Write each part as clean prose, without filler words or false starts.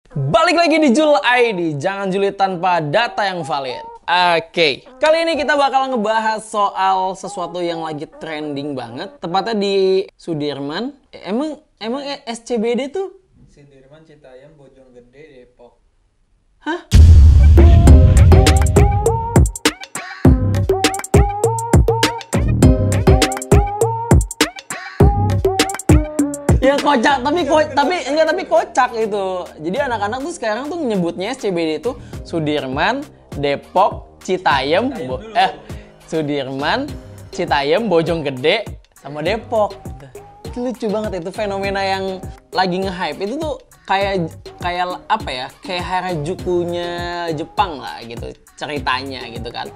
Balik lagi di Jul ID, jangan julid tanpa data yang valid. Oke, kali ini kita bakal ngebahas soal sesuatu yang lagi trending banget, tepatnya di Sudirman. Emang SCBD tuh? Sudirman, Citayam, Bojonggede, Depok. Hah? Ya kocak, tapi kocak itu. Jadi anak-anak tuh sekarang tuh nyebutnya SCBD itu Sudirman, Depok, Citayam, Sudirman, Citayam, Bojonggede, sama Depok. Itu lucu banget, itu fenomena yang lagi nge-hype. Itu tuh kayak apa ya? Kayak Harajukunya Jepang lah gitu ceritanya gitu kan.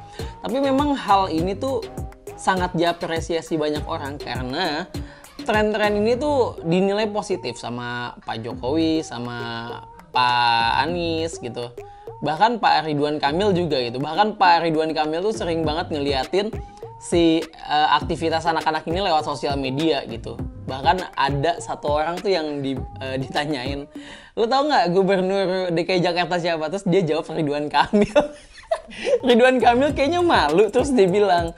Tapi memang hal ini tuh sangat diapresiasi banyak orang karena tren-tren ini tuh dinilai positif sama Pak Jokowi, sama Pak Anies gitu. Bahkan Pak Ridwan Kamil juga gitu. Bahkan Pak Ridwan Kamil tuh sering banget ngeliatin si aktivitas anak-anak ini lewat sosial media gitu. Bahkan ada satu orang tuh yang ditanyain, lo tau nggak Gubernur DKI Jakarta siapa? Terus dia jawab Ridwan Kamil. Ridwan Kamil kayaknya malu, terus dia bilang,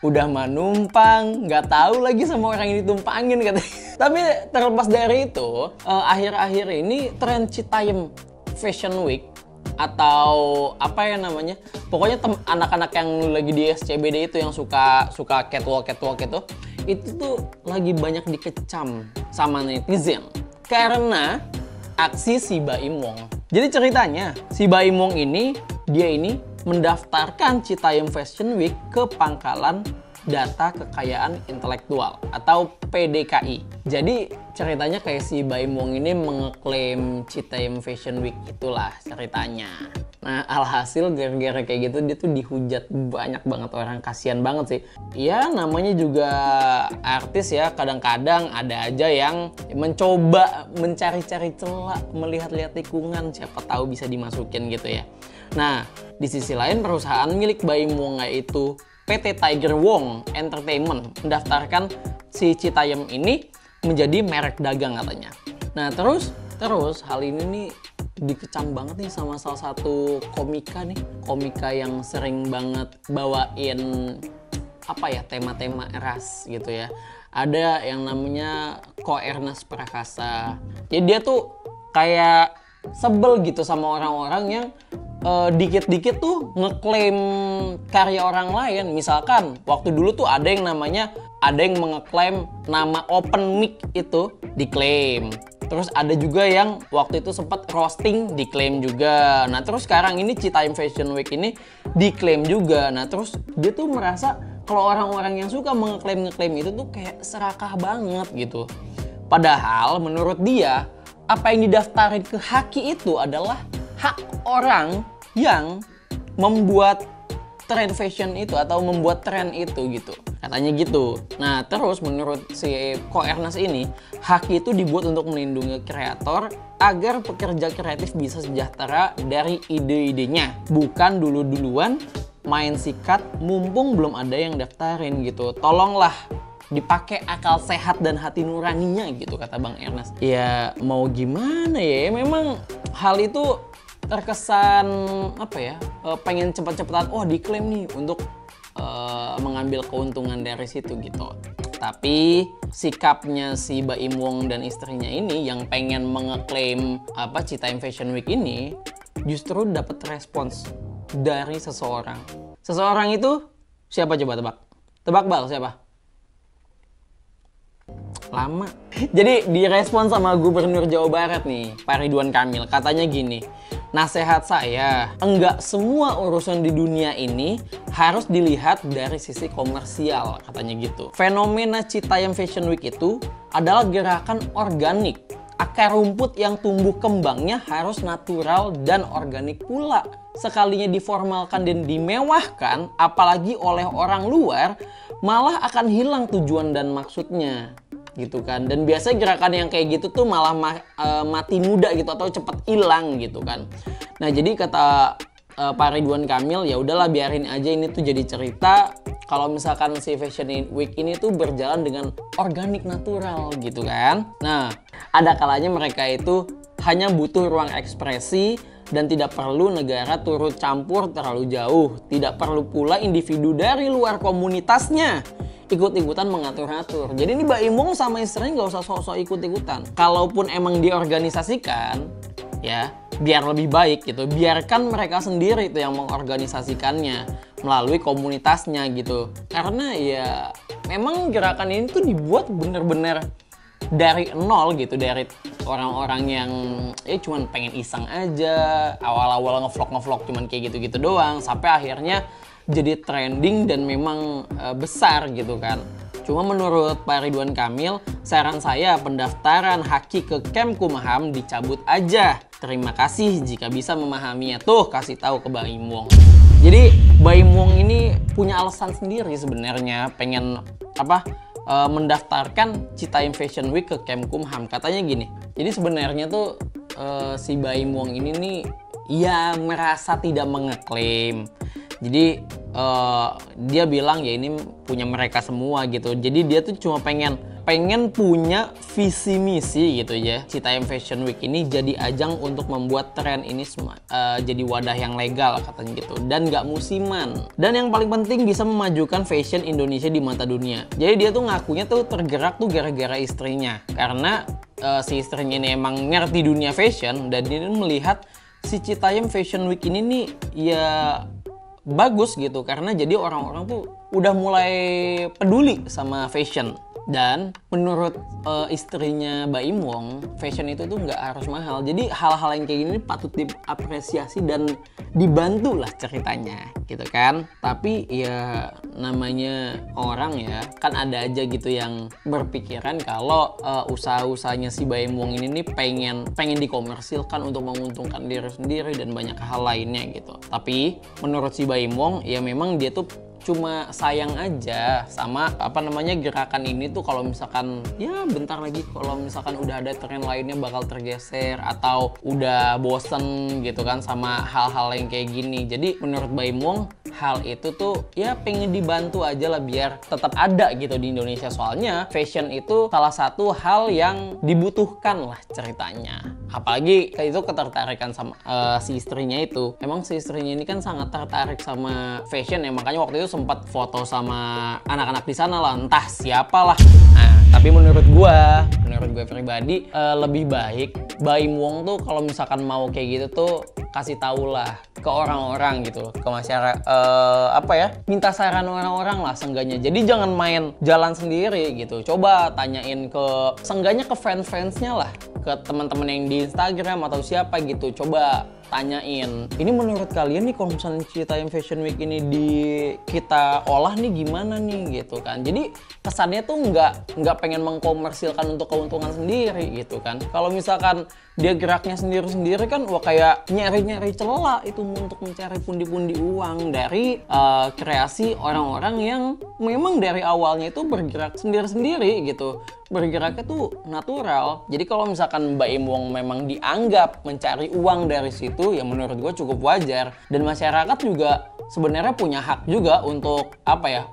udah mah numpang, nggak tahu lagi sama orang yang ditumpangin katanya. Tapi terlepas dari itu, akhir-akhir ini tren Citayam Fashion Week atau apa ya namanya, pokoknya anak-anak yang lagi di SCBD itu yang suka catwalk itu tuh lagi banyak dikecam sama netizen karena aksi si Baim Wong. Jadi ceritanya si Baim Wong ini mendaftarkan Citayam Fashion Week ke Pangkalan Data Kekayaan Intelektual atau PDKI. Jadi ceritanya kayak si Baim Wong ini mengeklaim Citayam Fashion Week itulah ceritanya. Nah alhasil gara-gara kayak gitu dia tuh dihujat banyak banget orang, kasihan banget sih. Ya namanya juga artis ya, kadang-kadang ada aja yang mencoba mencari-cari celah, melihat-lihat tikungan, siapa tahu bisa dimasukin gitu ya. Nah, di sisi lain perusahaan milik Baim Wong yaitu PT Tiger Wong Entertainment mendaftarkan si Citayam ini menjadi merek dagang katanya. Nah, terus hal ini nih dikecam banget nih sama salah satu komika yang sering banget bawain apa ya, tema-tema ras gitu ya. Ada yang namanya Ko Ernest Prakasa. Jadi dia tuh kayak sebel gitu sama orang-orang yang dikit-dikit tuh ngeklaim karya orang lain. Misalkan waktu dulu tuh ada yang mengeklaim nama open mic itu diklaim. Terus ada juga yang waktu itu sempat roasting diklaim juga. Nah terus sekarang ini Citayam Fashion Week ini diklaim juga. Nah terus dia tuh merasa kalau orang-orang yang suka ngeklaim itu tuh kayak serakah banget gitu. Padahal menurut dia apa yang didaftarin ke Haki itu adalah hak orang yang membuat tren fashion itu atau membuat tren itu gitu. Katanya gitu. Nah terus menurut si Ko Ernest ini, Haki itu dibuat untuk melindungi kreator agar pekerja kreatif bisa sejahtera dari ide-idenya. Bukan duluan main sikat mumpung belum ada yang daftarin gitu. Tolonglah dipakai akal sehat dan hati nuraninya gitu, kata Bang Ernest. Ya mau gimana ya, memang hal itu terkesan apa ya, pengen cepet-cepetan diklaim nih untuk mengambil keuntungan dari situ gitu. Tapi sikapnya si Baim Wong dan istrinya ini yang pengen mengeklaim Citayam Fashion Week ini justru dapat respons dari seseorang. Seseorang itu siapa, coba tebak? Tebak Bal, siapa? Lama. Jadi direspon sama Gubernur Jawa Barat nih, Pak Ridwan Kamil. Katanya gini, nasihat saya, enggak semua urusan di dunia ini harus dilihat dari sisi komersial, katanya gitu. Fenomena Citayam Fashion Week itu adalah gerakan organik. Akar rumput yang tumbuh kembangnya harus natural dan organik pula. Sekalinya diformalkan dan dimewahkan, apalagi oleh orang luar, malah akan hilang tujuan dan maksudnya. Gitu kan. Dan biasanya gerakan yang kayak gitu tuh malah mati muda gitu atau cepet hilang gitu kan. Nah jadi kata Pak Ridwan Kamil, ya udahlah biarin aja ini tuh jadi cerita. Kalau misalkan si Fashion Week ini tuh berjalan dengan organik natural gitu kan. Nah ada kalanya mereka itu hanya butuh ruang ekspresi dan tidak perlu negara turut campur terlalu jauh. Tidak perlu pula individu dari luar komunitasnya ikut-ikutan mengatur-atur. Jadi ini Baim Wong sama istrinya nggak usah sok-sok ikut-ikutan. Kalaupun emang diorganisasikan, ya biar lebih baik gitu. Biarkan mereka sendiri itu yang mengorganisasikannya melalui komunitasnya gitu. Karena ya memang gerakan ini tuh dibuat bener-bener dari nol gitu, dari orang-orang yang cuman pengen iseng aja, awal-awal ngevlog cuman kayak gitu-gitu doang, sampai akhirnya jadi trending dan memang besar gitu kan. Cuma menurut Pak Ridwan Kamil, saran saya pendaftaran haki ke Kemkumham dicabut aja. Terima kasih jika bisa memahaminya. Tuh, kasih tahu ke Baim Wong. Jadi Baim Wong ini punya alasan sendiri sebenarnya pengen mendaftarkan Citayam Fashion Week ke Kemkumham. Katanya gini, jadi sebenarnya tuh si Baim Wong ini nih ya merasa tidak mengeklaim. Jadi dia bilang ya ini punya mereka semua gitu. Jadi dia tuh cuma pengen punya visi misi gitu ya. Citayam Fashion Week ini jadi ajang untuk membuat tren ini jadi wadah yang legal katanya gitu, dan nggak musiman. Dan yang paling penting bisa memajukan fashion Indonesia di mata dunia. Jadi dia tuh ngakunya tuh tergerak tuh gara-gara istrinya, karena si istrinya ini emang ngerti dunia fashion dan dia melihat si Citayam Fashion Week ini nih ya bagus gitu, karena jadi orang-orang tuh udah mulai peduli sama fashion. Dan menurut istrinya Baim Wong, fashion itu tuh nggak harus mahal. Jadi hal-hal yang kayak gini patut diapresiasi dan dibantu lah ceritanya gitu kan. Tapi ya namanya orang ya, kan ada aja gitu yang berpikiran kalau usaha-usahanya si Baim Wong ini nih pengen dikomersilkan untuk menguntungkan diri sendiri dan banyak hal lainnya gitu. Tapi menurut si Baim Wong ya memang dia tuh cuma sayang aja sama gerakan ini tuh, kalau misalkan ya bentar lagi kalau misalkan udah ada tren lainnya bakal tergeser atau udah bosen gitu kan sama hal-hal yang kayak gini. Jadi menurut Baim Wong hal itu tuh ya pengen dibantu aja lah biar tetap ada gitu di Indonesia. Soalnya fashion itu salah satu hal yang dibutuhkan lah ceritanya. Apalagi kayak itu ketertarikan sama si istrinya itu. Emang si istrinya ini kan sangat tertarik sama fashion ya, makanya waktu itu sempat foto sama anak-anak di sana lah, entah siapa lah. Nah, tapi menurut gue pribadi lebih baik Baim Wong tuh kalau misalkan mau kayak gitu tuh kasih tahu lah ke orang-orang gitu, ke masyarakat, minta saran orang-orang lah seenggaknya. Jadi jangan main jalan sendiri gitu. Coba tanyain seenggaknya ke fans-fansnya lah, ke teman-teman yang di Instagram atau siapa gitu. Coba tanyain, ini menurut kalian nih kalau misalnya Citayam Fashion Week ini kita olah nih gimana nih gitu kan. Jadi kesannya tuh nggak pengen mengkomersilkan untuk keuntungan sendiri gitu kan. Kalau misalkan dia geraknya sendiri-sendiri kan wah kayak nyari-nyari celah itu untuk mencari pundi-pundi uang dari kreasi orang-orang yang memang dari awalnya itu bergerak sendiri-sendiri gitu. Bergeraknya tuh natural. Jadi kalau misalkan Baim Wong memang dianggap mencari uang dari situ, ya menurut gue cukup wajar. Dan masyarakat juga sebenarnya punya hak juga untuk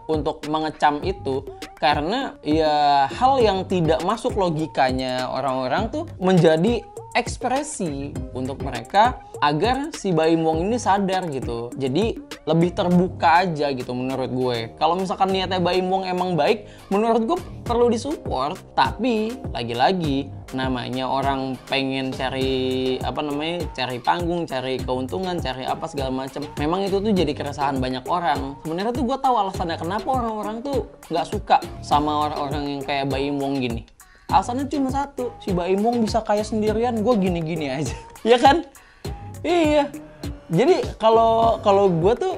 untuk mengecam itu, karena ya hal yang tidak masuk logikanya orang-orang tuh menjadi ekspresi untuk mereka agar si Baim Wong ini sadar gitu. Jadi lebih terbuka aja gitu menurut gue. Kalau misalkan niatnya Baim Wong emang baik, menurut gue perlu disupport. Tapi lagi-lagi namanya orang pengen cari cari panggung, cari keuntungan, cari apa segala macam. Memang itu tuh jadi keresahan banyak orang. Sebenarnya tuh gue tahu alasannya kenapa orang-orang tuh nggak suka sama orang-orang yang kayak Baim Wong gini. Alasannya cuma satu, si Baim Wong bisa kaya sendirian, gue gini-gini aja. Ya kan? Iya. Jadi kalau gue tuh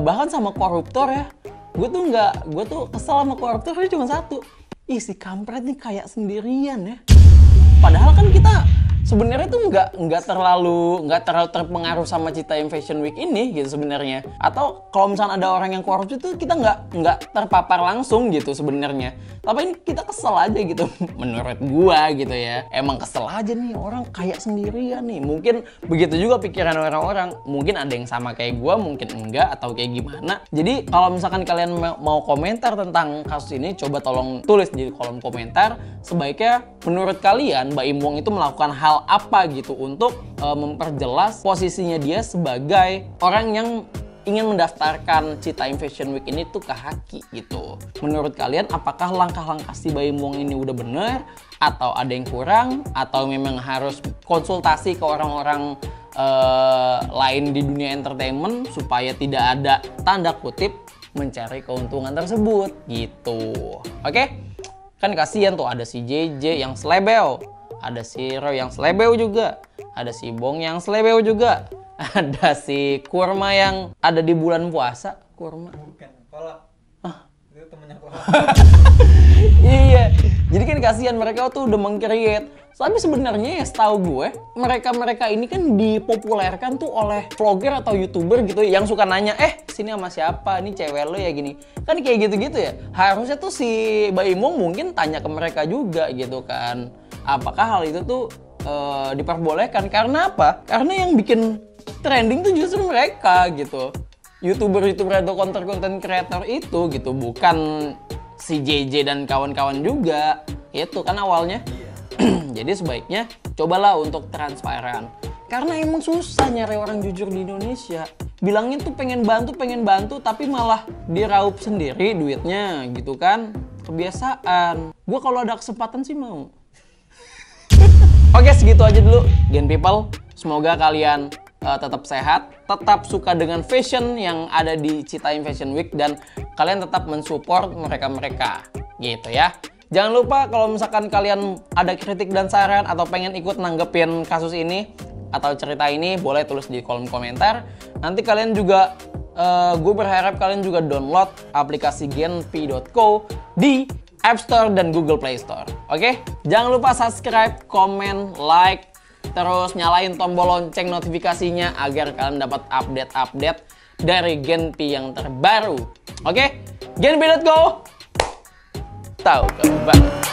bahkan sama koruptor ya, gue tuh kesel sama koruptornya cuma satu. Ih, si kampret nih kaya sendirian ya. Padahal kan kita sebenarnya tuh nggak terlalu terpengaruh sama Citayam Fashion Week ini gitu sebenarnya. Atau kalau misalnya ada orang yang korupsi tuh kita nggak terpapar langsung gitu sebenarnya. Tapi ini kita kesel aja gitu. Menurut gua gitu ya. Emang kesel aja nih, orang kayak sendirian nih. Mungkin begitu juga pikiran orang-orang. Mungkin ada yang sama kayak gua, mungkin enggak, atau kayak gimana. Jadi kalau misalkan kalian mau komentar tentang kasus ini, coba tolong tulis di kolom komentar. Sebaiknya menurut kalian Mbak Im Wong itu melakukan hal apa gitu untuk memperjelas posisinya dia sebagai orang yang ingin mendaftarkan Citaim Fashion Week ini tuh ke Haki gitu. Menurut kalian apakah langkah-langkah si Mbak Im Wong ini udah bener, atau ada yang kurang, atau memang harus konsultasi ke orang-orang lain di dunia entertainment supaya tidak ada tanda kutip mencari keuntungan tersebut gitu. Oke? Kan kasihan tuh, ada si JJ yang selebeo, ada si Roy yang selebeo juga, ada si Bong yang selebeo juga, ada si Kurma yang ada di bulan puasa. Kurma Bukan, kolak. Itu temennya kolak. Iya, jadi kan kasihan mereka tuh udah meng-create. Tapi sebenarnya ya setahu gue, mereka ini kan dipopulerkan tuh oleh vlogger atau YouTuber gitu yang suka nanya, sini sama siapa, ini cewek lo ya gini. Kan kayak gitu-gitu ya. Harusnya tuh si Mbak Im Wong mungkin tanya ke mereka juga gitu kan. Apakah hal itu tuh diperbolehkan? Karena apa? Karena yang bikin trending tuh justru mereka gitu. YouTuber atau konten kreator itu gitu, bukan si JJ dan kawan-kawan juga. Itu kan awalnya. Jadi sebaiknya cobalah untuk transparan. Karena emang susah nyari orang jujur di Indonesia. Bilangin tuh pengen bantu, tapi malah diraup sendiri duitnya gitu kan. Kebiasaan. Gue kalau ada kesempatan sih mau. Oke, segitu aja dulu Gen People. Semoga kalian tetap sehat, tetap suka dengan fashion yang ada di Citaim Fashion Week, dan kalian tetap mensupport mereka-mereka gitu ya. Jangan lupa kalau misalkan kalian ada kritik dan saran atau pengen ikut nanggepin kasus ini atau cerita ini, boleh tulis di kolom komentar. Nanti kalian juga, gue berharap kalian juga download aplikasi genpi.co di App Store dan Google Play Store. Oke? Jangan lupa subscribe, komen, like, terus nyalain tombol lonceng notifikasinya agar kalian dapat update-update dari Genpi yang terbaru. Oke? Genpi.co tahu kembang.